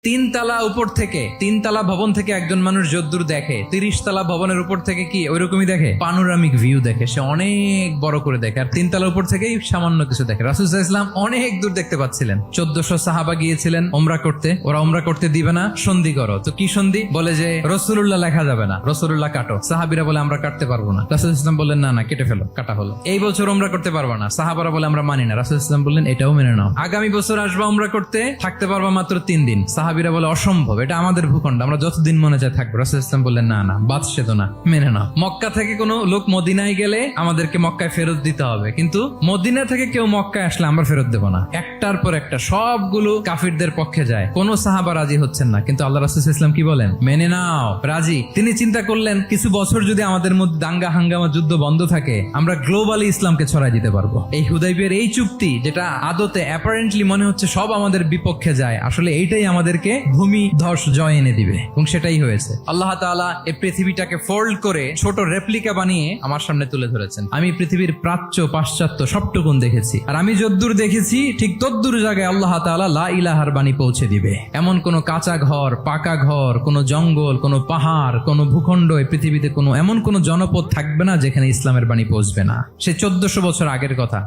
তিনতলা উপর থেকে, তিনতলা ভবন থেকে একজন মানুষ যদ্দূর দেখে, 30 তলা ভবনের উপর থেকে কি ওইরকমই দেখে? পানোরামিক ভিউ দেখে, সে অনেক বড় করে দেখে। আর তিনতলা উপর থেকেই সামান্য কিছু দেখে। রাসূল সাল্লাল্লাহু আলাইহি ওয়াসাল্লাম অনেক দূর দেখতে পাচ্ছিলেন। 1400 সাহাবা গিয়েছিলেন ওমরা করতে, ওরা ওমরা করতে দিবে না, সন্ধি করো। তো কি সন্ধি? বলে যে রাসূলুল্লাহ লেখা যাবে না, রাসূলুল্লাহ কাটো। সাহাবীরা বলে আমরা কাটতে পারবো না। রাসূল সাল্লাল্লাহু আলাইহি ওয়াসাল্লাম বললেন না না, কেটে ফেলো, কাটা হলো। এই বছর ওমরা করতে পারবো না, সাহাবারা বলে আমরা মানি না। রাসূল সাল্লাল্লাহু আলাইহি ওয়াসাল্লাম বললেন এটাও মেনে নাও। আগামী বছর আসবা ওমরা করতে, থাকতে পারবা মাত্র 3 দিন। সাহাবীরা বলে অসম্ভব, এটা আমাদের ভূখণ্ড, আমরা যতদিন মনে চায় থাকবো। রাসূল সাল্লাল্লাহু আলাইহি ওয়াসাল্লাম বললেন না না, বাদশা তো না, মেনে নাও। মক্কা থেকে কোনো লোক মদিনায় গেলে আমাদেরকে মক্কায় ফেরত দিতে হবে, কিন্তু মদিনা থেকে কেউ মক্কায় আসলে আমরা ফেরত দেবো না। একটার পর একটা সবগুলো কাফিরদের পক্ষে যায়, কোন সাহাবা রাজি হচ্ছেন না। কিন্তু আল্লাহ রাসূল সাল্লাল্লাহু আলাইহি ওয়াসাল্লাম কি বলেন? মেনে নাও, রাজি। তিনি চিন্তা করলেন কিছু বছর যদি আমাদের মধ্যে দাঙ্গা হাঙ্গামা যুদ্ধ বন্ধ থাকে, আমরা গ্লোবালি ইসলামকে ছড়াই দিতে পারবো। এই হুদাইবিয়ার এই চুক্তি, যেটা আদতে অ্যাপারেন্টলি মনে হচ্ছে সব আমাদের বিপক্ষে যায়, আসলে এইটাই আমাদেরকে ভূমি ধস জয় এনে দিবে, এবং সেটাই হয়েছে। আল্লাহ তাআলা এই পৃথিবীটাকে ফোল্ড করে ছোট রেপ্লিকা বানিয়ে আমার সামনে তুলে ধরেছেন। আমি পৃথিবীর প্রাচ্য পাশ্চাত্য সবটুকুন দেখেছি, আর আমি যদ্দূর দেখেছি ঠিক তদ্দূর জায়গায় আল্লাহ তাআলা লা ইলাহার বাণী পৌঁছে দিবে। এমন কোন কাঁচা ঘর, পাকা ঘর, কোন জঙ্গল, কোন পাহাড়, কোন ভূখণ্ড, এই পৃথিবীতে এমন কোন জনপদ থাকবে না যেখানে ইসলামের বাণী পৌঁছবে না। সে 1400 বছর আগের কথা।